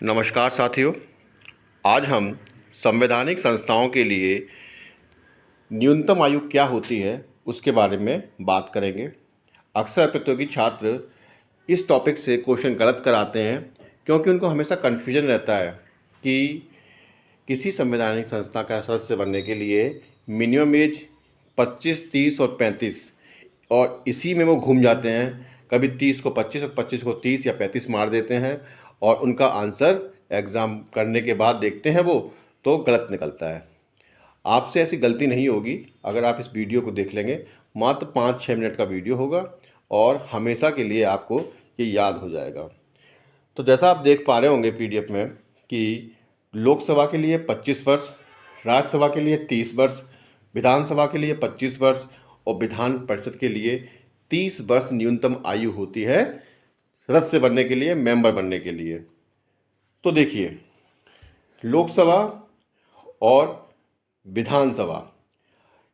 नमस्कार साथियों। आज हम संवैधानिक संस्थाओं के लिए न्यूनतम आयु क्या होती है उसके बारे में बात करेंगे। अक्सर प्रतियोगी छात्र इस टॉपिक से क्वेश्चन गलत कराते हैं क्योंकि उनको हमेशा कन्फ्यूजन रहता है कि किसी संवैधानिक संस्था का सदस्य बनने के लिए मिनिमम एज 25, 30 और 35 और इसी में वो घूम जाते हैं। कभी 30 को 25 और 25 को 30 या 35 मार देते हैं और उनका आंसर एग्ज़ाम करने के बाद देखते हैं वो तो गलत निकलता है। आपसे ऐसी गलती नहीं होगी अगर आप इस वीडियो को देख लेंगे। मात्र 5-6 मिनट का वीडियो होगा और हमेशा के लिए आपको ये याद हो जाएगा। तो जैसा आप देख पा रहे होंगे पीडीएफ में कि लोकसभा के लिए 25 वर्ष, राज्यसभा के लिए 30 वर्ष, विधानसभा के लिए 25 वर्ष और विधान परिषद के लिए 30 वर्ष न्यूनतम आयु होती है सदस्य बनने के लिए, मेंबर बनने के लिए। तो देखिए, लोकसभा और विधानसभा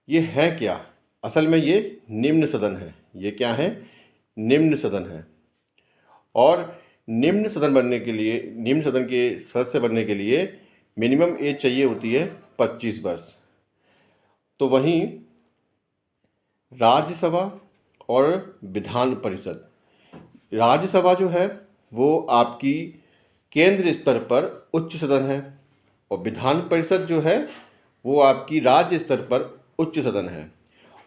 ये है क्या? असल में ये निम्न सदन है। ये क्या है? निम्न सदन है। और निम्न सदन बनने के लिए, निम्न सदन के सदस्य बनने के लिए मिनिमम एज चाहिए होती है 25 वर्ष। तो वहीं राज्यसभा और विधान परिषद, राज्यसभा जो है वो आपकी केंद्र स्तर पर उच्च सदन है और विधान परिषद जो है वो आपकी राज्य स्तर पर उच्च सदन है।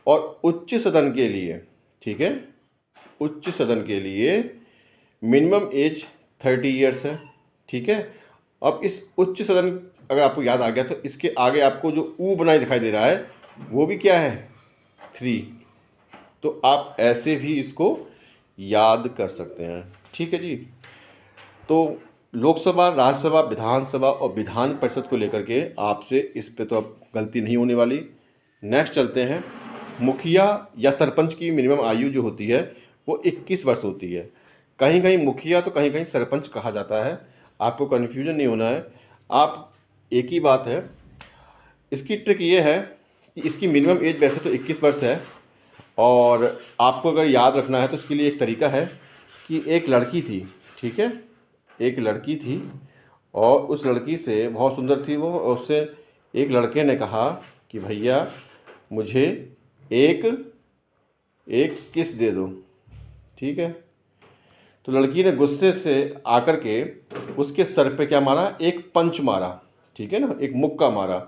और उच्च सदन के लिए, ठीक है, उच्च सदन के लिए मिनिमम एज 30 ईयर्स है। ठीक है। अब इस उच्च सदन, अगर आपको याद आ गया तो इसके आगे आपको जो ऊ बनाई दिखाई दे रहा है वो भी क्या है? 3। तो आप ऐसे भी इसको याद कर सकते हैं। ठीक है जी। तो लोकसभा, राज्यसभा, विधानसभा और विधान परिषद को लेकर के आपसे इस पे तो अब गलती नहीं होने वाली। नेक्स्ट चलते हैं। मुखिया या सरपंच की मिनिमम आयु जो होती है वो 21 वर्ष होती है। कहीं कहीं मुखिया तो कहीं कहीं सरपंच कहा जाता है। आपको कन्फ्यूजन नहीं होना है। आप एक ही बात है। इसकी ट्रिक ये है कि इसकी मिनिमम एज वैसे तो 21 वर्ष है और आपको अगर याद रखना है तो उसके लिए एक तरीका है कि एक लड़की थी, ठीक है, एक लड़की थी और उस लड़की से बहुत सुंदर थी वो, और उससे एक लड़के ने कहा कि भैया मुझे एक एक किस दे दो। ठीक है। तो लड़की ने गुस्से से आकर के उसके सर पे क्या मारा? एक पंच मारा। ठीक है ना, एक मुक्का मारा।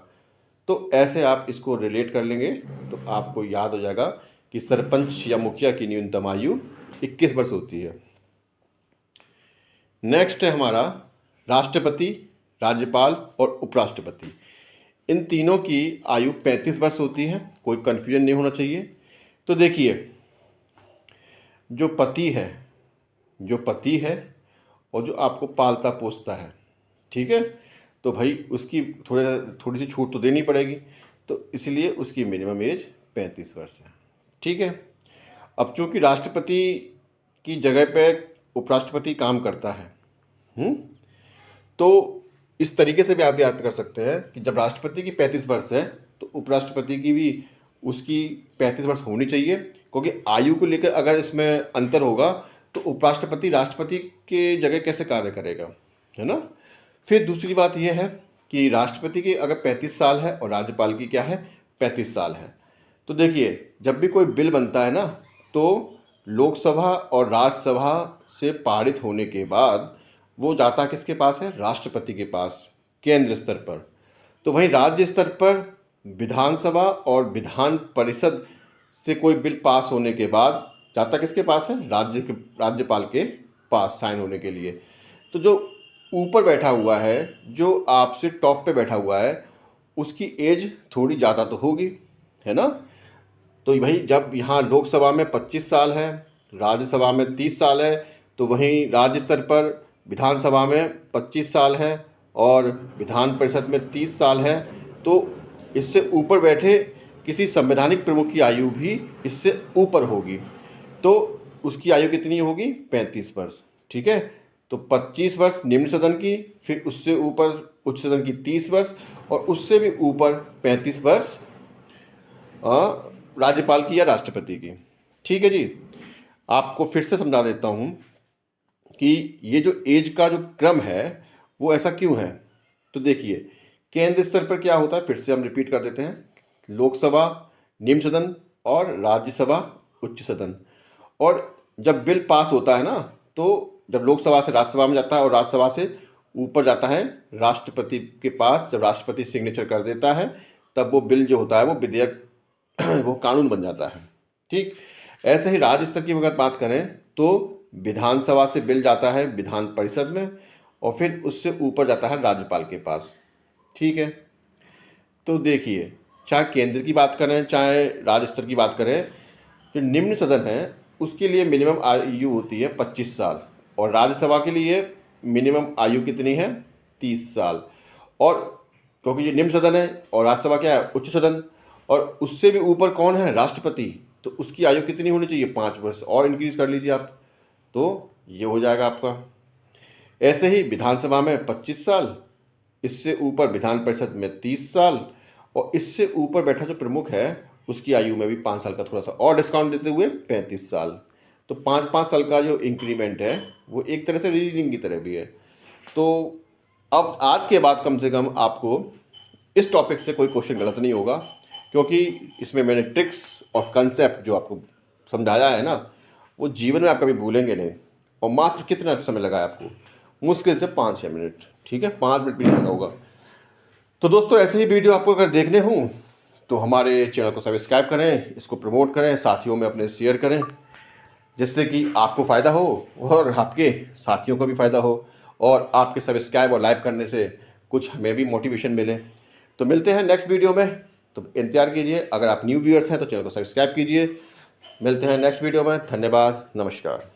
तो ऐसे आप इसको रिलेट कर लेंगे तो आपको याद हो जाएगा कि सरपंच या मुखिया की न्यूनतम आयु 21 वर्ष होती है। नेक्स्ट है हमारा राष्ट्रपति, राज्यपाल और उपराष्ट्रपति। इन तीनों की आयु 35 वर्ष होती है। कोई कन्फ्यूजन नहीं होना चाहिए। तो देखिए, जो पति है, जो पति है और जो आपको पालता पोसता है, ठीक है, तो भाई उसकी थोड़ी सी छूट तो देनी पड़ेगी। तो इसलिए उसकी मिनिमम एज 35 वर्ष है। ठीक है। अब चूंकि राष्ट्रपति की जगह पे उपराष्ट्रपति काम करता है, तो इस तरीके से भी आप याद कर सकते हैं कि जब राष्ट्रपति की 35 वर्ष है तो उपराष्ट्रपति की भी उसकी 35 वर्ष होनी चाहिए, क्योंकि आयु को लेकर अगर इसमें अंतर होगा तो उपराष्ट्रपति राष्ट्रपति के जगह कैसे कार्य करेगा, है ना। फिर दूसरी बात यह है कि राष्ट्रपति की अगर 35 साल है और राज्यपाल की क्या है? 35 साल है। तो देखिए, जब भी कोई बिल बनता है ना तो लोकसभा और राज्यसभा से पारित होने के बाद वो जाता किसके पास है? राष्ट्रपति के पास, केंद्र स्तर पर। तो वहीं राज्य स्तर पर विधानसभा और विधान परिषद से कोई बिल पास होने के बाद जाता किसके पास है? राज्यपाल के पास साइन होने के लिए। तो जो ऊपर बैठा हुआ है, जो आपसे टॉप पे बैठा हुआ है, उसकी एज थोड़ी ज़्यादा तो होगी, है ना। तो भाई जब यहाँ लोकसभा में 25 साल है, राज्यसभा में 30 साल है, तो वहीं राज्य स्तर पर विधानसभा में 25 साल है और विधान परिषद में 30 साल है। तो इससे ऊपर बैठे किसी संवैधानिक प्रमुख की आयु भी इससे ऊपर होगी। तो उसकी आयु कितनी होगी? 35 वर्ष। ठीक है। तो 25 वर्ष निम्न सदन की, फिर उससे ऊपर उच्च सदन की 30 वर्ष और उससे भी ऊपर 35 वर्ष राज्यपाल की या राष्ट्रपति की। ठीक है जी। आपको फिर से समझा देता हूँ कि ये जो एज का जो क्रम है वो ऐसा क्यों है? तो देखिए, केंद्र स्तर पर क्या होता है, फिर से हम रिपीट कर देते हैं। लोकसभा निम्न सदन और राज्यसभा उच्च सदन। और जब बिल पास होता है ना, तो जब लोकसभा से राज्यसभा में जाता है और राज्यसभा से ऊपर जाता है राष्ट्रपति के पास, जब राष्ट्रपति सिग्नेचर कर देता है तब वो बिल जो होता है वो विधेयक वो कानून बन जाता है। ठीक ऐसे ही राज्य स्तर की अगर बात करें तो विधानसभा से बिल जाता है विधान परिषद में और फिर उससे ऊपर जाता है राज्यपाल के पास। ठीक है, तो देखिए, चाहे केंद्र की बात करें चाहे राज्य स्तर की बात करें, जो निम्न सदन है उसके लिए मिनिमम आयु होती है 25 साल और राज्यसभा के लिए मिनिमम आयु कितनी है, 30 साल। और क्योंकि ये निम्न सदन है और राज्यसभा क्या है, उच्च सदन, और उससे भी ऊपर कौन है, राष्ट्रपति, तो उसकी आयु कितनी होनी चाहिए, 5 वर्ष और इंक्रीज कर लीजिए आप, तो ये हो जाएगा आपका। ऐसे ही विधानसभा में 25 साल, इससे ऊपर विधान परिषद में 30 साल और इससे ऊपर बैठा जो प्रमुख है उसकी आयु में भी 5 साल का थोड़ा सा और डिस्काउंट देते हुए 35 साल। तो 5-5 साल का जो इंक्रीमेंट है वो एक तरह से रीजनिंग की तरह भी है। तो अब आज के बाद कम से कम आपको इस टॉपिक से कोई क्वेश्चन गलत नहीं होगा, क्योंकि इसमें मैंने ट्रिक्स और कंसेप्ट जो आपको समझाया है ना, वो जीवन में आप कभी भूलेंगे नहीं। और मात्र कितना समय लगा है आपको, मुश्किल से 5-6 मिनट। ठीक है, 5 मिनट भी नहीं लगा होगा। तो दोस्तों, ऐसे ही वीडियो आपको अगर देखने हों तो हमारे चैनल को सब्सक्राइब करें, इसको प्रमोट करें, साथियों में अपने शेयर करें, जिससे कि आपको फ़ायदा हो और आपके साथियों को भी फ़ायदा हो और आपके सब्सक्राइब और लाइक करने से कुछ हमें भी मोटिवेशन मिले। तो मिलते हैं नेक्स्ट वीडियो में, तो इंतज़ार कीजिए। अगर आप न्यू व्यूअर्स हैं तो चैनल को सब्सक्राइब कीजिए। मिलते हैं नेक्स्ट वीडियो में। धन्यवाद, नमस्कार।